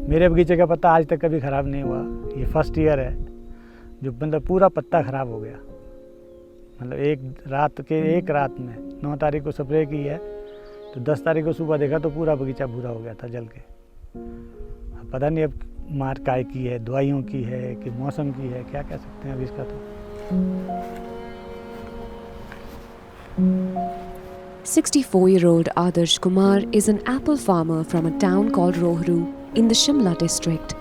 मेरे बगीचे का पत्ता आज तक कभी ख़राब नहीं हुआ। ये फर्स्ट ईयर है जो मतलब पूरा पत्ता ख़राब हो गया। मतलब एक रात में 9 तारीख को स्प्रे की है तो 10 तारीख को सुबह देखा तो पूरा बगीचा भूरा हो गया था जल के। अब पता नहीं अब मार काय की है, दवाइयों की है कि मौसम की है, क्या कह सकते हैं अब इसका तो। 64-year-old Adarsh Kumar is an apple farmer from a town called Rohru in the Shimla district.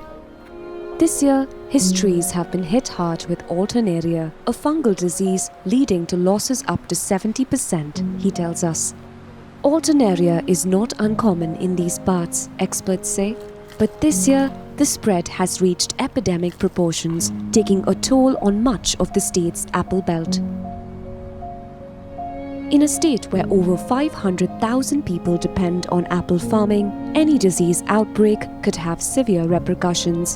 This year, his trees have been hit hard with Alternaria, a fungal disease leading to losses up to 70%, he tells us. Alternaria is not uncommon in these parts, experts say, but this year, the spread has reached epidemic proportions, taking a toll on much of the state's apple belt. In a state where over 500,000 people depend on apple farming, any disease outbreak could have severe repercussions.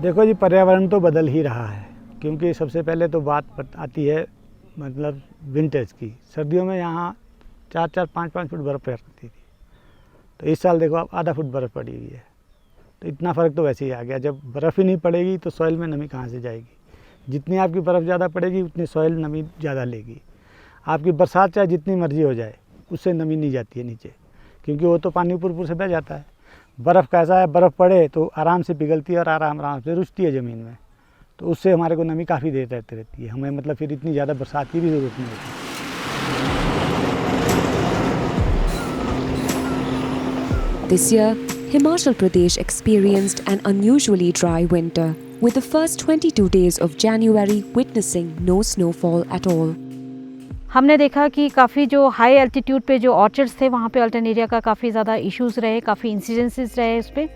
देखो जी, पर्यावरण तो बदल ही रहा है, क्योंकि सबसे पहले तो बात आती है मतलब विंटर्स की। सर्दियों में यहाँ 4-4, 5-5 फुट बर्फ़ पड़ती थी, तो इस साल देखो अब आधा फुट बर्फ़ पड़ी हुई है। तो इतना फ़र्क तो वैसे ही आ गया। जब बर्फ़ ही नहीं पड़ेगी तो सॉइल में नमी कहाँ से जाएगी? जितनी आपकी बर्फ़ ज़्यादा पड़ेगी उतनी सॉइल नमी ज़्यादा लेगी। आपकी बरसात चाहे जितनी मर्जी हो जाए उससे नमी नहीं जाती है नीचे, क्योंकि वो तो पानी ऊपर से बह जाता है। बर्फ़ कैसा है, बर्फ़ पड़े तो आराम से पिघलती है और आराम से रुचती है ज़मीन में, तो उससे हमारे को नमी काफ़ी देर रहती है। हमें मतलब फिर इतनी ज़्यादा बरसात की भी ज़रूरत नहीं होती। This year, Himachal Pradesh experienced an unusually dry winter, with the first 22 days of January witnessing no snowfall at all. हमने देखा कि काफ़ी जो हाई एल्टीट्यूड पे जो ऑर्चर्ड्स थे वहाँ पे अल्टरनेरिया का काफ़ी ज़्यादा इश्यूज़ रहे, काफ़ी इंसिडेंसेस रहे उस पर।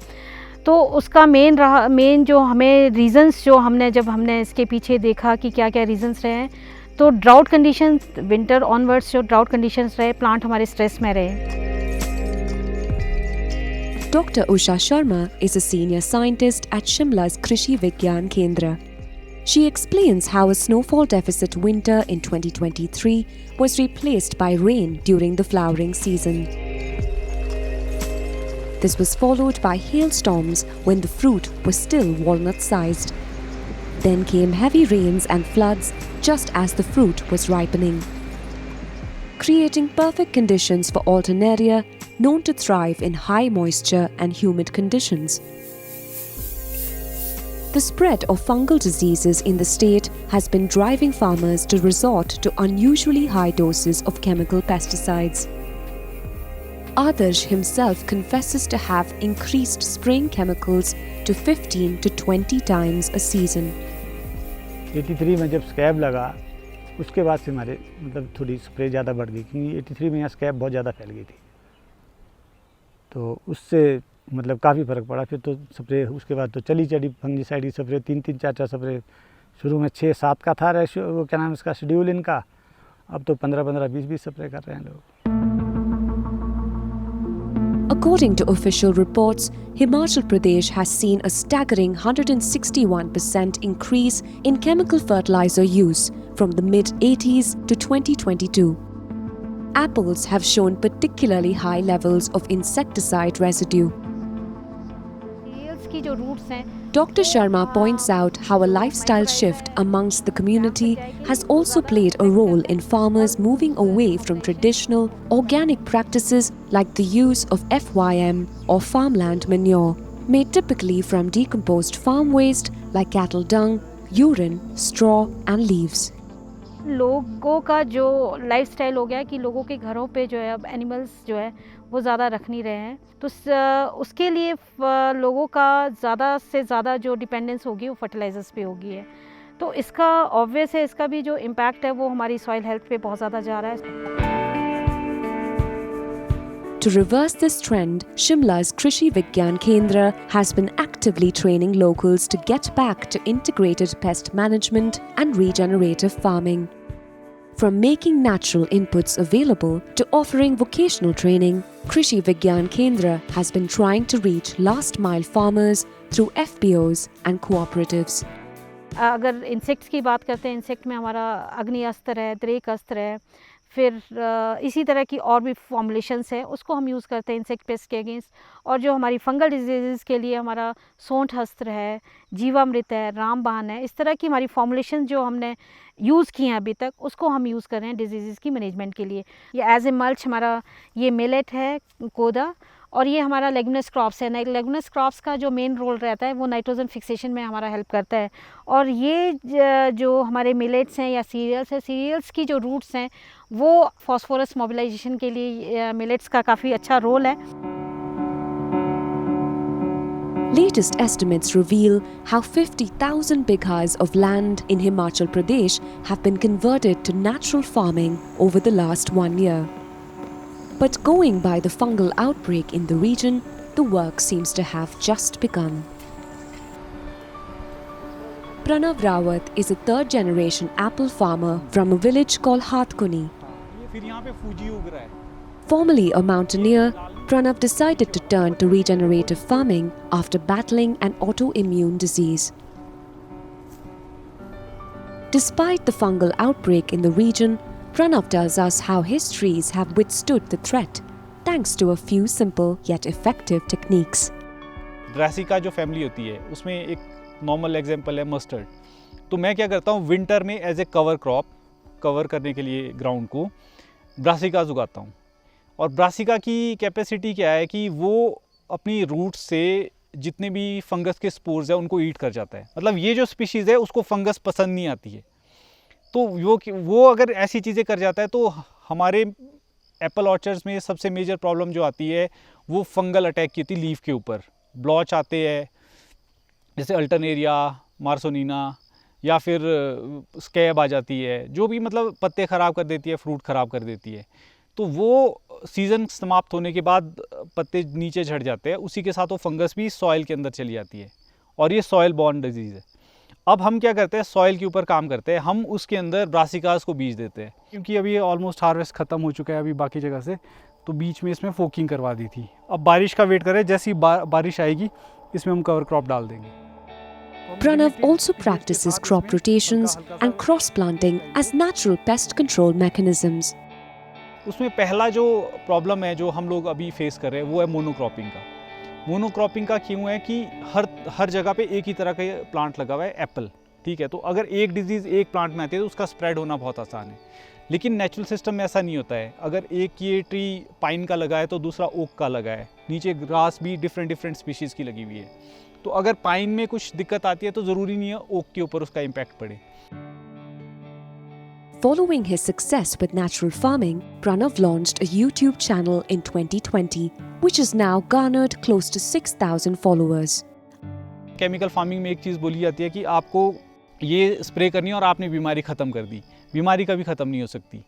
तो उसका मेन जो हमें रीज़न्स जो जब हमने इसके पीछे देखा कि क्या क्या रीज़न्स रहे हैं, तो ड्राउट कंडीशंस, विंटर ऑनवर्ड्स जो ड्राउट कंडीशंस रहे, प्लांट हमारे स्ट्रेस में रहे। Dr. Usha Sharma is a senior scientist at Shimla's Krishi Vigyan Kendra. She explains how a snowfall deficit winter in 2023 was replaced by rain during the flowering season. This was followed by hailstorms when the fruit was still walnut-sized. Then came heavy rains and floods just as the fruit was ripening, creating perfect conditions for Alternaria, known to thrive in high moisture and humid conditions. The spread of fungal diseases in the state has been driving farmers to resort to unusually high doses of chemical pesticides. Adarsh himself confesses to have increased spraying chemicals to 15 to 20 times a season. 83 में जब scab लगा उसके बाद से हमारे मतलब थोड़ी spray ज़्यादा बढ़ गई, क्योंकि 83 में यहाँ स्कैब बहुत ज़्यादा फैल गई थी, तो उससे मतलब काफ़ी फ़र्क पड़ा। फिर तो स्प्रे उसके बाद तो चली फंगीसाइड की स्प्रे 3-3, 4-4 स्प्रे। शुरू में 6-7 का था रेशियो, वो क्या नाम इसका, शेड्यूल इनका। अब तो 15-15, 20-20 स्प्रे कर रहे हैं लोग। According to official reports, Himachal Pradesh has seen a staggering 161% increase in chemical fertilizer use from the mid-80s to 2022. Apples have shown particularly high levels of insecticide residue. Dr. Sharma points out how a lifestyle shift amongst the community has also played a role in farmers moving away from traditional organic practices like the use of FYM or farmland manure, made typically from decomposed farm waste like cattle dung, urine, straw and leaves. लोगों का जो lifestyle हो गया कि लोगों के घरों पे जो है अब एनिमल्स जो है वो ज़्यादा रख नहीं रहे हैं, तो उसके लिए लोगों का ज़्यादा से ज़्यादा जो डिपेंडेंस होगी वो फर्टिलाइजर्स पे होगी है। तो इसका ऑब्वियस है, इसका भी जो इम्पैक्ट है वो हमारी सॉइल हेल्थ पे बहुत ज़्यादा जा रहा है। To reverse this trend, Shimla's Krishi Vigyan Kendra has been actively training locals to get back to integrated pest management and regenerative farming. From making natural inputs available to offering vocational training, Krishi Vigyan Kendra has been trying to reach last-mile farmers through FPOs and cooperatives. अगर insects की बात करते हैं, insect में हमारा अग्नि अस्त्र है, द्रेक अस्त्र है, फिर इसी तरह की और भी फॉर्मुलेशंस है, उसको हम यूज़ करते हैं इंसेक्ट पेस्ट के अगेंस्ट। और जो हमारी फंगल डिजीज़ के लिए हमारा सोंठ हस्त्र है, जीवामृत है, रामबाण है, इस तरह की हमारी फॉर्मुलेशन जो हमने यूज़ की हैं अभी तक, उसको हम यूज़ कर रहे हैं डिजीज़ की मैनेजमेंट के लिए। ये एज ए मल्च हमारा ये मिलेट है, कोदा, और ये हमारा लेगुमिनस क्रॉप्स है। लेगुमिनस क्रॉप्स का जो मेन रोल रहता है वो नाइट्रोजन फिक्सेशन में हमारा हेल्प करता है। और ये जो हमारे मिलेट्स हैं या सीरियल्स हैं, सीरियल्स की जो रूट्स हैं वो फॉस्फोरस मोबिलाइजेशन के लिए मिलेट्स का काफ़ी अच्छा रोल है। Latest estimates reveal how 50,000 bighas of land in Himachal Pradesh have been converted to natural farming over the last 1 year. But going by the fungal outbreak in the region, the work seems to have just begun. Pranav Rawat is a third-generation apple farmer from a village called Hatkuni. Formerly a mountaineer, Pranav decided to turn to regenerative farming after battling an autoimmune disease. Despite the fungal outbreak in the region, Pranav tells us how his trees have withstood the threat thanks to a few simple yet effective techniques. Brassica जो family होती है उसमें एक normal example है mustard. तो मैं क्या करता हूँ विंटर में as a cover crop, cover करने के लिए ग्राउंड को ब्रासिकाज उगाता हूँ। और ब्रासिका की कैपेसिटी क्या है कि वो अपनी रूट से जितने भी फंगस के स्पोर्स हैं उनको ईट कर जाता है। मतलब ये जो स्पीशीज़ है उसको फंगस पसंद नहीं आती है, तो वो अगर ऐसी चीज़ें कर जाता है तो हमारे एप्पल ऑर्चर्ड्स में सबसे मेजर प्रॉब्लम जो आती है वो फंगल अटैक की होती है। लीफ के ऊपर ब्लॉच आते हैं जैसे अल्टरनेरिया, मार्सोनिना, या फिर स्कैब आ जाती है, जो भी मतलब पत्ते ख़राब कर देती है, फ्रूट ख़राब कर देती है। तो वो सीज़न समाप्त होने के बाद पत्ते नीचे झड़ जाते हैं, उसी के साथ वो फंगस भी सॉइल के अंदर चली जाती है और ये सॉइल बॉर्न डिजीज़ है। अब हम क्या करते हैं, सॉइल के ऊपर काम करते हैं, हम उसके अंदर ब्रासिकास को बीज देते हैं। क्योंकि अभी ऑलमोस्ट हार्वेस्ट ख़त्म हो चुका है अभी बाकी जगह से, तो बीच में इसमें फोकिंग करवा दी थी। अब बारिश का वेट करें, जैसी बारिश आएगी इसमें हम कवर क्रॉप डाल देंगे। Pranav also practices crop rotations and cross-planting as natural pest control mechanisms. उसमें पहला जो प्रॉब्लम है जो हम लोग अभी फेस कर रहे हैं वो है मोनोक्रॉपिंग का। मोनोक्रॉपिंग का क्यों है कि हर जगह पे एक ही तरह का प्लांट लगा हुआ है एप्पल, ठीक है। तो अगर एक डिजीज़ एक प्लांट में आती है तो उसका स्प्रेड होना बहुत आसान है। लेकिन नेचुरल सिस्टम में ऐसा नहीं होता है। अगर एक ये ट्री पाइन का लगा है तो दूसरा ओक का लगा है, नीचे ग्रास भी डिफरेंट स्पीशीज़ की लगी हुई है। तो अगर पाइन में कुछ दिक्कत आती है तो ज़रूरी नहीं है ओक के ऊपर उसका इम्पैक्ट पड़े। Following his success with natural farming, Pranav launched a YouTube channel in 2020, which has now garnered close to 6,000 followers. Chemical farming में एक चीज़ बोली जाती है कि आपको ये स्प्रे करनी है और आपने बीमारी ख़त्म कर दी। बीमारी कभी ख़त्म नहीं हो सकती।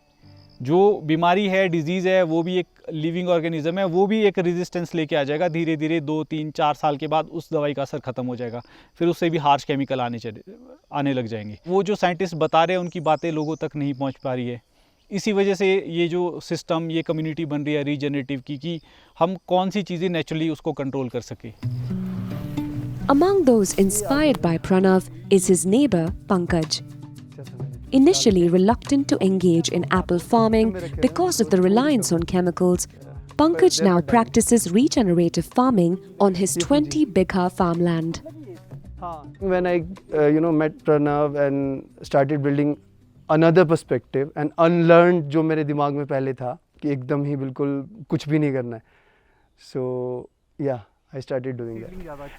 जो बीमारी है, डिजीज़ है, वो भी एक लिविंग ऑर्गेनिज्म है, वो भी एक रेजिस्टेंस लेके आ जाएगा। धीरे धीरे 2, 3, 4 साल के बाद उस दवाई का असर ख़त्म हो जाएगा, फिर उससे भी हार्श केमिकल आने लग जाएंगे। वो जो साइंटिस्ट बता रहे हैं उनकी बातें लोगों तक नहीं पहुंच पा रही है। इसी वजह से ये जो सिस्टम, ये कम्युनिटी बन रही है रीजनरेटिव की, कि हम कौन सी चीज़ें नेचुरली उसको कंट्रोल कर सके। Among those inspired by Pranav is his neighbor Pankaj. Initially reluctant to engage in apple farming because of the reliance on chemicals, Pankaj now practices regenerative farming on his 20 bigha farmland. When I met Pranav and started building another perspective and unlearned जो मेरे दिमाग में पहले था कि एकदम ही बिल्कुल कुछ भी नहीं करना है, so yeah, I started doing that.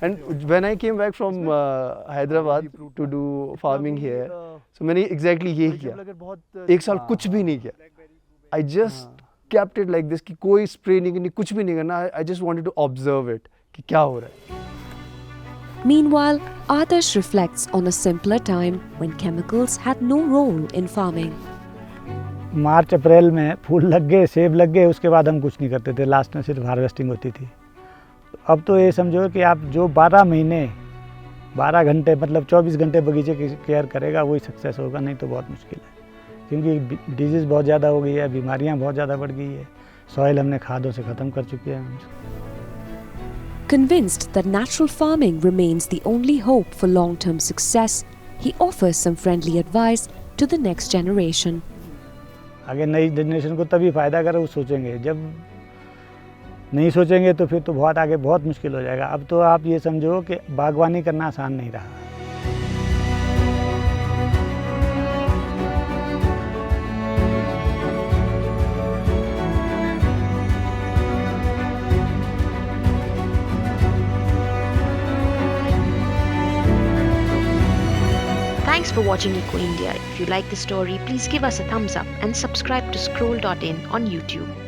And when I came back from Hyderabad to do farming here, so मैंने exactly यही किया। एक साल कुछ भी नहीं किया। I just kept it like this कि कोई spray नहीं करनी, कुछ भी नहीं करना। I just wanted to observe it कि क्या हो रहा है। Meanwhile, Adarsh reflects on a simpler time when chemicals had no role in farming. मार्च अप्रैल में फूल लग गए, सेब लग गए, उसके बाद हम कुछ नहीं करते थे। लास्ट में सिर्फ हार्वेस्टिंग होती थी। अब तो ये समझो कि आप जो 12 महीने 12 घंटे मतलब 24 घंटे बगीचे की केयर करेगा वही सक्सेस होगा, नहीं तो बहुत मुश्किल है। क्योंकि डिजीज़ बहुत ज़्यादा हो गई है, बीमारियां बहुत ज़्यादा बढ़ गई है, सॉइल हमने खादों से ख़त्म कर चुके हैं। Convinced that natural farming remains the only hope for long-term success, he offers some friendly advice to the next generation. आगे नई जनरेशन को तभी फ़ायदा अगर वो सोचेंगे, जब नहीं सोचेंगे तो फिर तो बहुत आगे बहुत मुश्किल हो जाएगा। अब तो आप ये समझो कि बागवानी करना आसान नहीं रहा। Thanks for watching Eco India. If you like the story, please give us a thumbs up and subscribe to Scroll.in on YouTube.